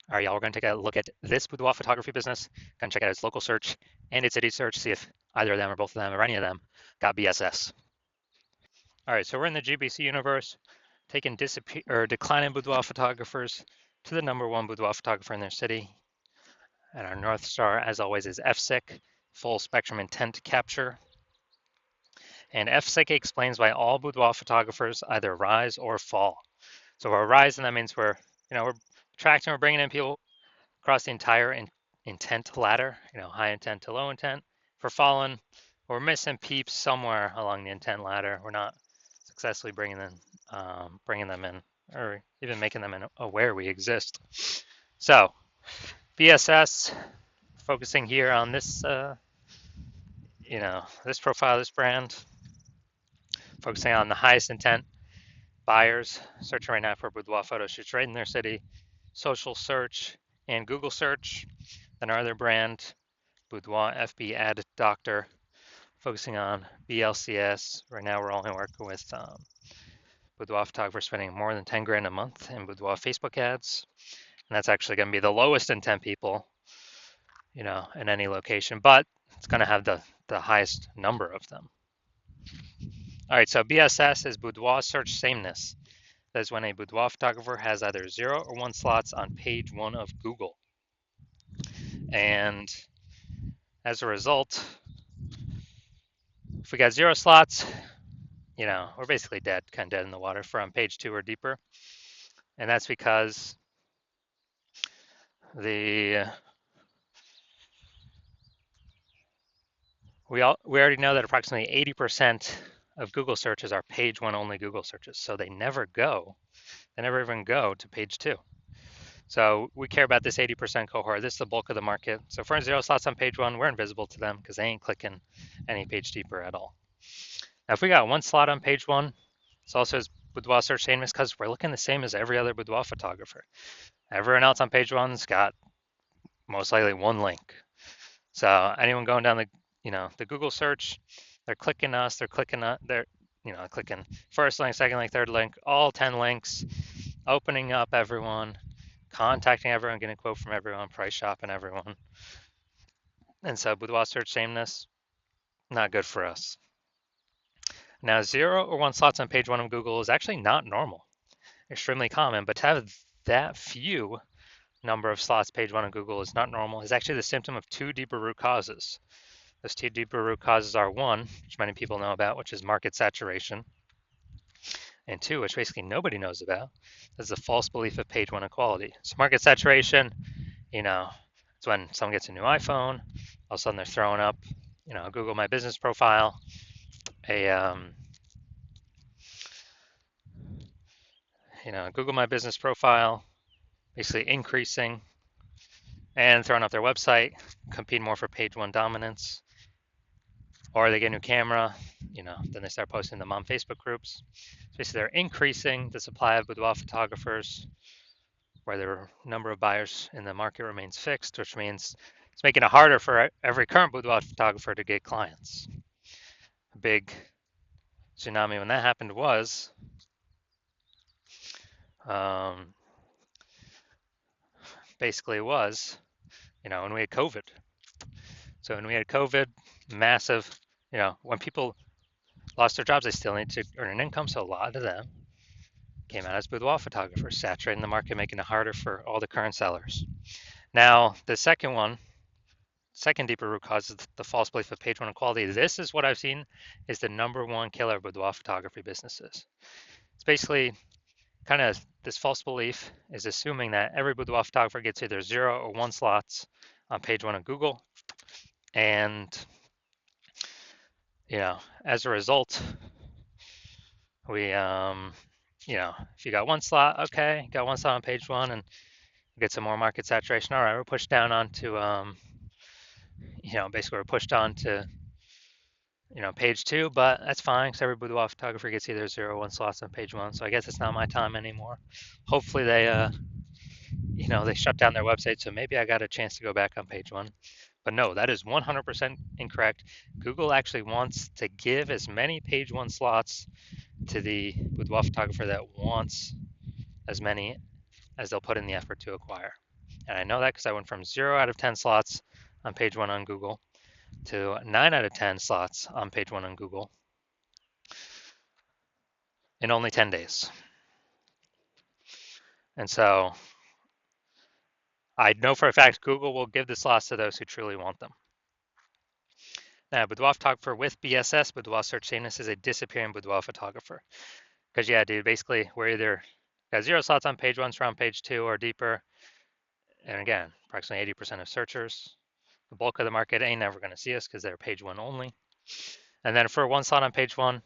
All right, y'all, we're going to take a look at this boudoir photography business. Going to check out its local search and its city search, see if either of them or both of them or any of them got BSS. All right, so we're in the GBC universe, taking declining boudoir photographers to the number one boudoir photographer in their city. And our North Star, as always, is FSIC, full spectrum intent capture. And FSIC explains why all boudoir photographers either rise or fall. So we're rising, that means we're attracting, we're bringing in people across the entire intent ladder, high intent to low intent. If we're falling, we're missing peeps somewhere along the intent ladder. We're not successfully bringing them in, or even making them aware we exist. So, BSS, focusing here on this, this profile, this brand, focusing on the highest intent buyers, searching right now for boudoir photo shoots right in their city, social search and Google search. Then our other brand, Boudoir FB Ad Doctor, focusing on BLCS. Right now, we're only working with boudoir photographers spending more than 10 grand a month in boudoir Facebook ads. And that's actually going to be the lowest intent people, in any location, but it's going to have the highest number of them. All right, so BSS is boudoir search sameness. That is when a boudoir photographer has either 0 or 1 slots on page 1 of Google. And as a result, if we got 0 slots, we're basically dead, kind of dead in the water from page 2 or deeper. And that's because we already know that approximately 80% of Google searches are page 1 only Google searches. So they never even go to page 2. So we care about this 80% cohort. This is the bulk of the market. So if we're in 0 slots on page 1, we're invisible to them because they ain't clicking any page deeper at all. Now, if we got 1 slot on page 1, this also is boudoir search sameness because we're looking the same as every other boudoir photographer. Everyone else on page 1's got most likely 1 link. So anyone going down the Google search, they're clicking us, they're clicking first link, second link, third link, all 10 links, opening up everyone, contacting everyone, getting a quote from everyone, price shopping everyone. And so boudoir search sameness, not good for us. Now, 0 or 1 slots on page 1 of Google is actually not normal, extremely common, but to have that few number of slots page 1 of Google is not normal. It's actually the symptom of 2 deeper root causes. Those 2 deeper root causes are 1, which many people know about, which is market saturation, and 2, which basically nobody knows about, is the false belief of page 1 equality. So market saturation, it's when someone gets a new iPhone, all of a sudden they're throwing up, Google My Business profile, Google My Business profile, basically increasing and throwing up their website, compete more for page 1 dominance, or they get a new camera, then they start posting them on Facebook groups. So basically they're increasing the supply of boudoir photographers where the number of buyers in the market remains fixed, which means it's making it harder for every current boudoir photographer to get clients. A big tsunami when that happened was when we had COVID. So when we had COVID, massive, when people lost their jobs, they still need to earn an income. So a lot of them came out as boudoir photographers, saturating the market, making it harder for all the current sellers. Now, the second deeper root cause is the false belief of page 1 equality. This is what I've seen is the number 1 killer of boudoir photography businesses. It's basically kind of this false belief is assuming that every boudoir photographer gets either 0 or 1 slots on page 1 of Google. And, as a result, we, if you got 1 slot, okay, got 1 slot on page 1 and get some more market saturation. All right, we're pushed down onto, basically we're pushed on to, page 2, but that's fine because every boudoir photographer gets either 0 or 1 slots on page 1. So I guess it's not my time anymore. Hopefully they, they shut down their website. So maybe I got a chance to go back on page 1. But no, that is 100% incorrect. Google actually wants to give as many page 1 slots to the boudoir photographer that wants as many as they'll put in the effort to acquire. And I know that because I went from 0 out of 10 slots on page 1 on Google to 9 out of 10 slots on page 1 on Google in only 10 days. And so I know for a fact Google will give the slots to those who truly want them. Now, boudoir photographer with BSS, boudoir search sameness, is a disappearing boudoir photographer. Because yeah, dude, basically we're either got 0 slots on page 1, so on page 2 or deeper. And again, approximately 80% of searchers. The bulk of the market ain't never going to see us because they're page 1 only. And then for 1 slot on page 1,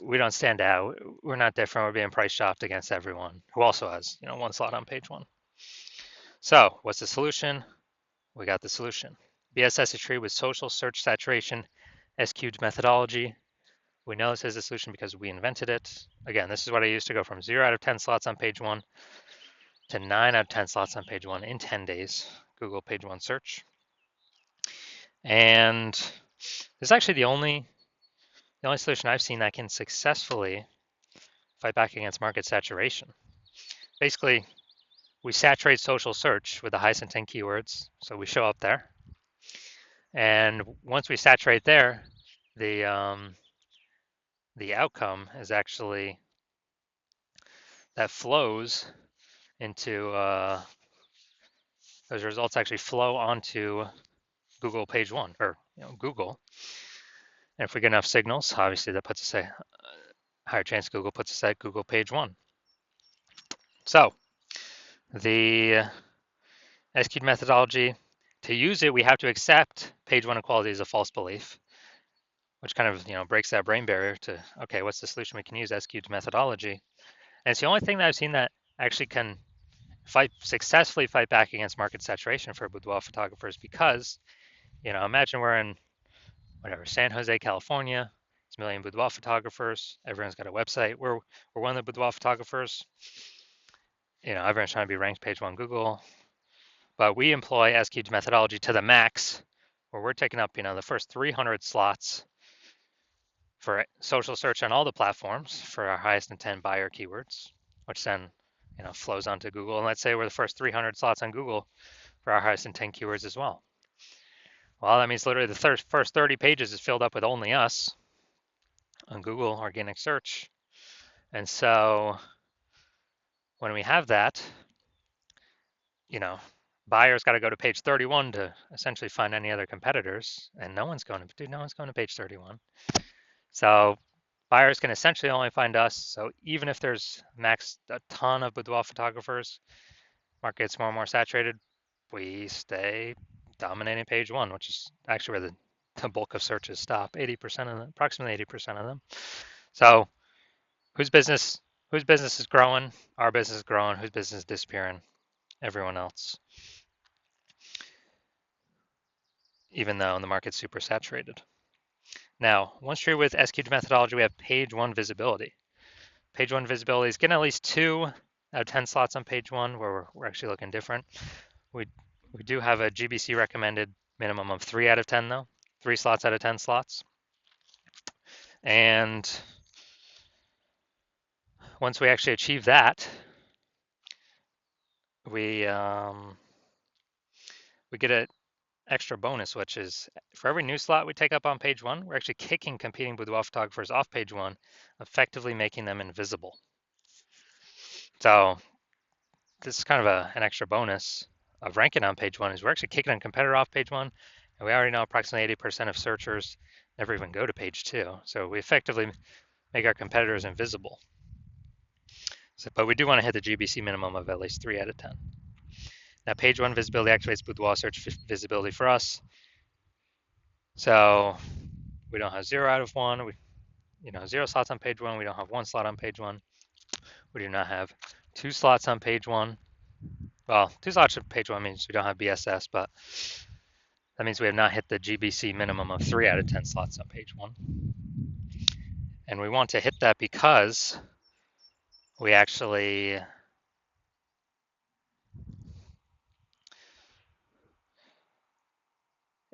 we don't stand out. We're not different. We're being price shopped against everyone who also has, 1 slot on page 1. So what's the solution? We got the solution. BSS is treated with social search saturation, S-cubed methodology. We know this is a solution because we invented it. Again, this is what I used to go from 0 out of 10 slots on page 1 to 9 out of 10 slots on page 1 in 10 days, Google page 1 search. And this is actually the only solution I've seen that can successfully fight back against market saturation. Basically, we saturate social search with the highest intent keywords, so we show up there. And once we saturate there, the outcome is actually that flows into those results actually flow onto Google page 1 or Google. And if we get enough signals, obviously that puts us at higher chance Google puts us at Google page 1. So the S-cubed methodology, to use it, we have to accept page 1 equality as a false belief, which kind of breaks that brain barrier to, okay, what's the solution we can use? S-cubed methodology. And it's the only thing that I've seen that actually can successfully fight back against market saturation for boudoir photographers, because imagine we're in San Jose, California. It's a million boudoir photographers. Everyone's got a website. We're one of the boudoir photographers. Everyone's trying to be ranked page 1 Google, but we employ S-cubed methodology to the max, where we're taking up the first 300 slots for social search on all the platforms for our highest intent buyer keywords, which then flows onto Google. And let's say we're the first 300 slots on Google for our highest intent keywords as well. Well, that means literally the first 30 pages is filled up with only us on Google organic search. And so when we have that, buyers got to go to page 31 to essentially find any other competitors, and no one's going to page 31. So buyers can essentially only find us. So even if there's a ton of boudoir photographers, market gets more and more saturated, we stay dominating page 1, which is actually where the bulk of searches stop. Approximately 80% of them. So whose business is growing? Our business is growing. Whose business is disappearing? Everyone else. Even though the market's super saturated. Now, once you're with S-cubed methodology, we have page 1 visibility. Page 1 visibility is getting at least 2 out of 10 slots on page 1, where we're actually looking different. We do have a GBC recommended minimum of 3 out of 10 though, 3 slots out of 10 slots. And once we actually achieve that, we get an extra bonus, which is for every new slot we take up on page 1, we're actually kicking competing boudoir photographers off page 1, effectively making them invisible. So this is kind of an extra bonus of ranking on page 1, is we're actually kicking a competitor off page 1, and we already know approximately 80% of searchers never even go to page 2. So we effectively make our competitors invisible. But we do want to hit the GBC minimum of at least 3 out of 10. Now, page 1 visibility activates boudoir search visibility for us. So we don't have 0 out of 1. 0 slots on page 1. We don't have 1 slot on page 1. We do not have 2 slots on page 1. Well, 2 slots on page 1 means we don't have BSS, but that means we have not hit the GBC minimum of 3 out of 10 slots on page 1. And we want to hit that because we actually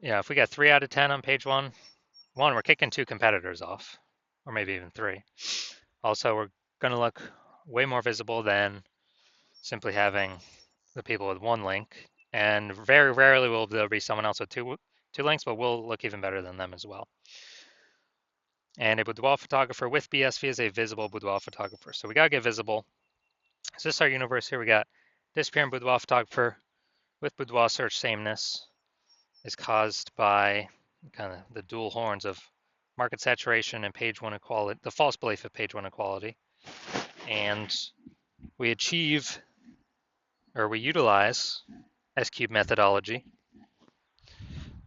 if we got 3 out of 10 on page 1, we're kicking 2 competitors off, or maybe even 3. Also, we're going to look way more visible than simply having the people with one link, and very rarely will there be someone else with two links, but we'll look even better than them as well. And a boudoir photographer with BSV is a visible boudoir photographer. So we gotta get visible. So this is our universe here. We got disappearing boudoir photographer with boudoir search sameness is caused by kind of the dual horns of market saturation and page one equality, the false belief of page one equality. And we achieve, or we utilize S-cube methodology.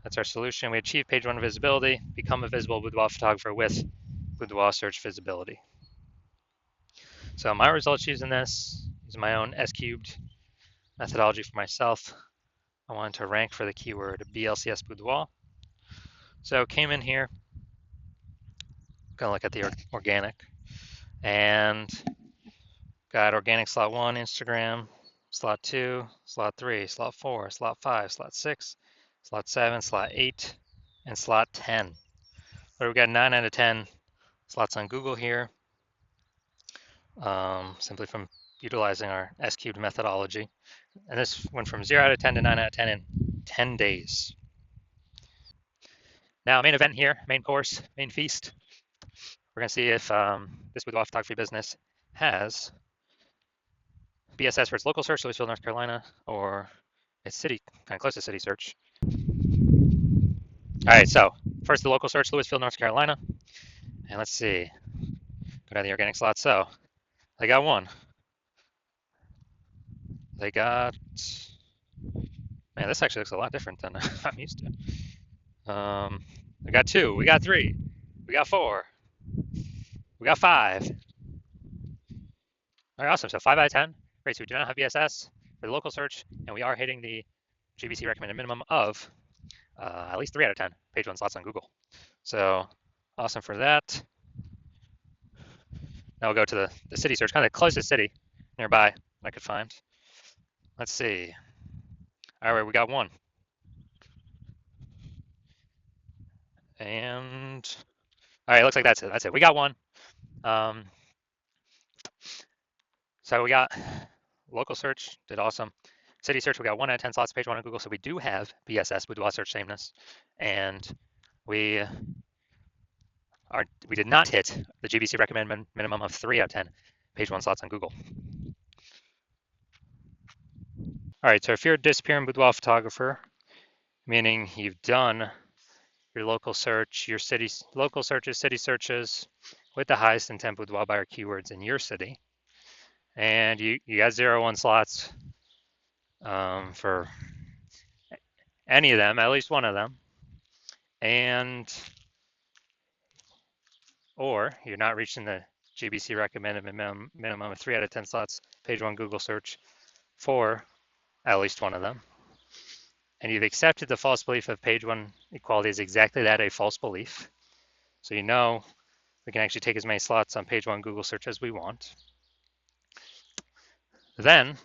That's our solution. We achieve page one visibility, become a visible boudoir photographer with boudoir search visibility. So my results using this is my own S-cubed methodology for myself. I wanted to rank for the keyword BLCS boudoir. So came in here, gonna look at the organic, and got organic slot 1, Instagram, slot 2, slot 3, slot 4, slot 5, slot 6, slot 7, slot 8, and slot 10. So we've got 9 out of 10 slots on Google here, simply from utilizing our S-cubed methodology. And this went from 0 out of 10 to 9 out of 10 in 10 days. Now, main event here, main course, main feast. We're going to see if this boudoir photography business has BSS for its local search, Louisville, North Carolina, or its city, kind of close to city search. All right, so first the local search, Louisville, North Carolina. And let's see, go down the organic slot. So they got one. They got, man, this actually looks a lot different than I'm used to. We got 2, we got 3, we got 4, we got 5. All right, awesome. So 5 out of 10. Great. So we do not have BSS for the local search, and we are hitting the GBC recommended minimum of at least 3 out of 10 page one slots on Google. So awesome for that. Now we'll go to the city search, kind of the closest city nearby I could find. Let's see. All right, we got 1. And all right, looks like that's it. That's it. We got 1. So we got local search, did awesome. City search, we got 1 out of 10 slots, page 1 on Google. So we do have BSS, boudoir search sameness, and we did not hit the GBC recommended minimum of 3 out of 10 page 1 slots on Google. All right, so if you're a disappearing boudoir photographer, meaning you've done your local search, your city local searches, city searches with the highest intent boudoir buyer keywords in your city, and you got 0-1 slots for any of them, at least one of them, and or you're not reaching the GBC recommended minimum of 3 out of 10 slots, page 1 Google search for at least one of them, and you've accepted the false belief of page 1 equality is exactly that, a false belief. So you know we can actually take as many slots on page 1 Google search as we want. Then,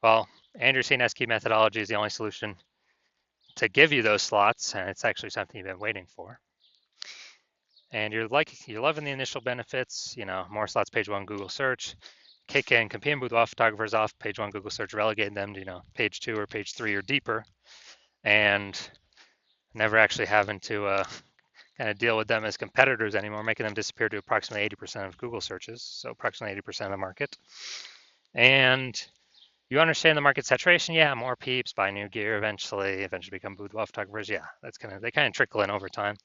well, Andrew's saying S-cube methodology is the only solution to give you those slots, and it's actually something you've been waiting for. And you're loving the initial benefits, more slots, page 1 Google search, kicking competing boudoir photographers off page 1 Google search, relegating them to page 2 or page 3 or deeper, and never actually having to kind of deal with them as competitors anymore, making them disappear to approximately 80% of Google searches, so approximately 80% of the market. And you understand the market saturation, yeah, more peeps buy new gear eventually become boudoir photographers, yeah, they kind of trickle in over time.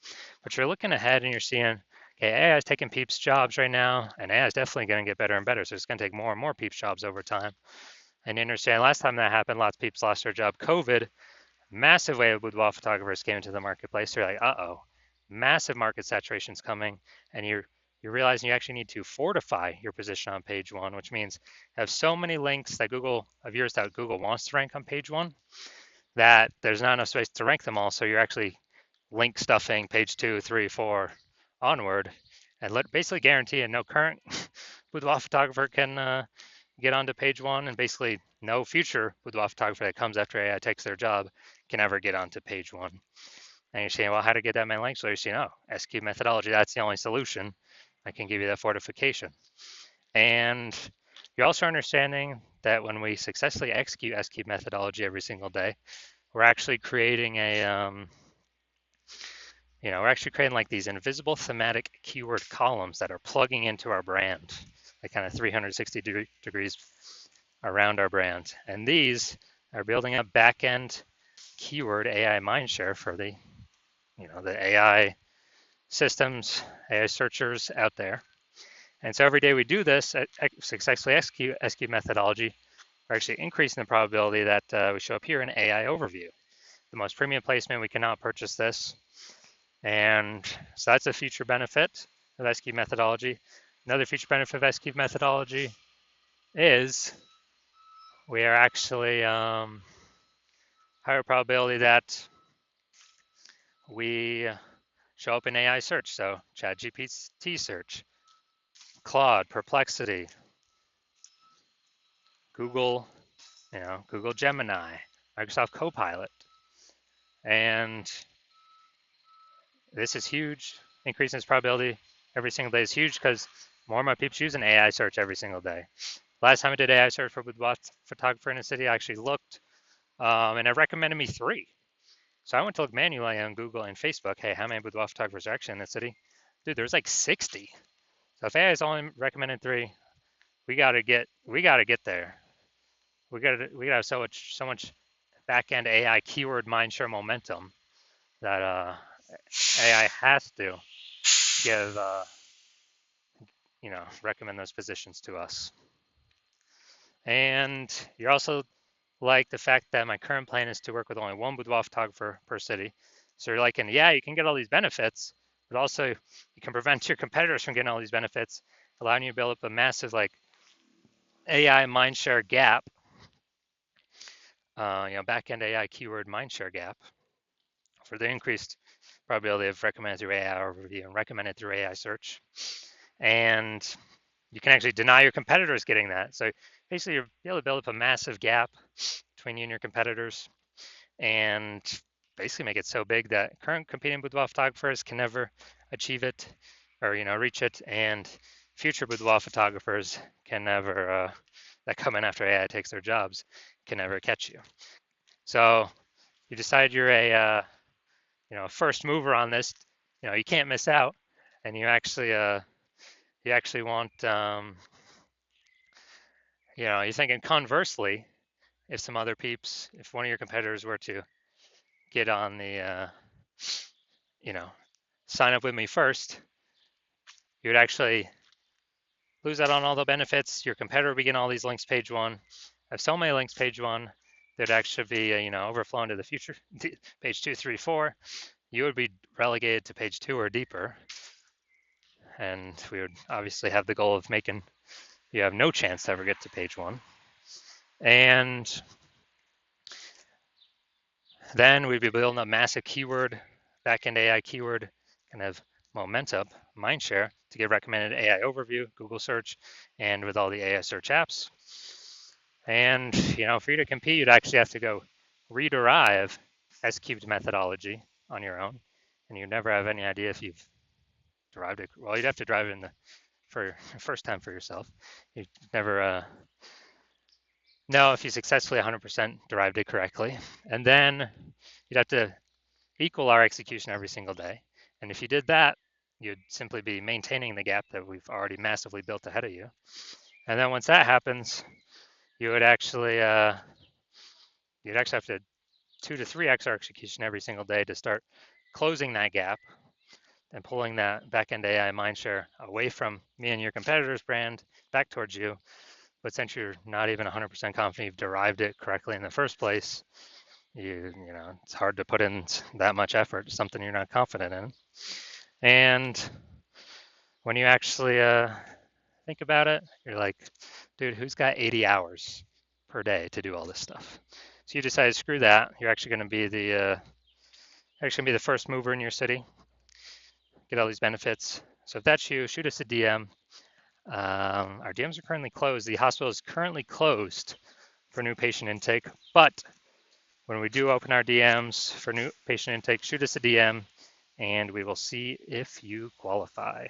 But you're looking ahead and you're seeing, okay, AI is taking peeps jobs right now, and AI is definitely going to get better and better, so it's going to take more and more peeps jobs over time. And you understand last time that happened, lots of peeps lost their job. COVID, massive wave of boudoir photographers came into the marketplace. They're like, uh-oh, massive market saturation's coming, and you're realizing you actually need to fortify your position on page 1, which means have so many links that Google wants to rank on page 1 that there's not enough space to rank them all. So you're actually link stuffing page 2, 3, 4 onward, and basically guaranteeing no current boudoir photographer can get onto page 1, and basically no future boudoir photographer that comes after AI takes their job can ever get onto page 1. And you're saying, well, how to get that many links? So you're saying, oh, S-cube methodology, that's the only solution. I can give you that fortification. And You're also understanding that when we successfully execute S-cube methodology every single day, we're actually creating we're actually creating like these invisible thematic keyword columns that are plugging into our brand, like kind of 360 degrees around our brand. And these are building up back-end keyword AI mindshare for the AI systems, AI searchers out there. And so every day we do this, successfully execute SQ methodology, we're actually increasing the probability that we show up here in AI overview. The most premium placement, we cannot purchase this. And so that's a future benefit of SQ methodology. Another future benefit of SQ methodology is we are actually higher probability that we show up in AI search. So ChatGPT search, Claude, Perplexity, Google, Google Gemini, Microsoft Copilot. And this is huge. Increasing its probability every single day is huge because more and more people using AI search every single day. Last time I did AI search for Boudoir photographer in a city, I actually looked and it recommended me 3. So I went to look manually on Google and Facebook. Hey, how many boudoir photographers are actually in the city? Dude, there's like 60. So if AI is only recommended 3, we gotta get there. We gotta have so much back end AI keyword mindshare momentum that AI has to give recommend those positions to us. And you're also like the fact that my current plan is to work with only one boudoir photographer per city. So you're like, and yeah, you can get all these benefits, but also you can prevent your competitors from getting all these benefits, allowing you to build up a massive like AI mindshare gap, back-end AI keyword mindshare gap for the increased probability of recommended through AI overview and recommended through AI search. And you can actually deny your competitors getting that. So basically, you're able to build up a massive gap between you and your competitors and basically make it so big that current competing boudoir photographers can never achieve it or reach it, and future boudoir photographers can never that come in after AI takes their jobs can never catch you. So you decide you're a first mover on this, you can't miss out, and you actually want you're thinking conversely, if some other peeps, if one of your competitors were to get on the sign up with me first, you would actually lose out on all the benefits. Your competitor would begin all these links page 1. I have so many links page 1, there'd actually be overflow into the future page 2, 3, 4. You would be relegated to page 2 or deeper, and we would obviously have the goal of making you have no chance to ever get to page 1. And then we'd be building a massive keyword, back-end AI keyword kind of momentum, mindshare to get recommended AI overview, Google search, and with all the AI search apps. And for you to compete, you'd actually have to go rederive S-cubed methodology on your own, and you'd never have any idea if you've derived it. Well, you'd have to drive it for your first time for yourself. You'd never know if you successfully 100% derived it correctly. And then you'd have to equal our execution every single day. And if you did that, you'd simply be maintaining the gap that we've already massively built ahead of you. And then once that happens, you would actually have to 2 to 3x our execution every single day to start closing that gap and pulling that back-end AI mindshare away from me and your competitor's brand back towards you. But since you're not even 100% confident you've derived it correctly in the first place, it's hard to put in that much effort to something you're not confident in. And when you actually think about it, you're like, dude, who's got 80 hours per day to do all this stuff? So you decide, screw that. You're actually going to be the first mover in your city, get all these benefits. So if that's you, shoot us a DM. Our DMs are currently closed. The hospital is currently closed for new patient intake, but when we do open our DMs for new patient intake, shoot us a DM and we will see if you qualify.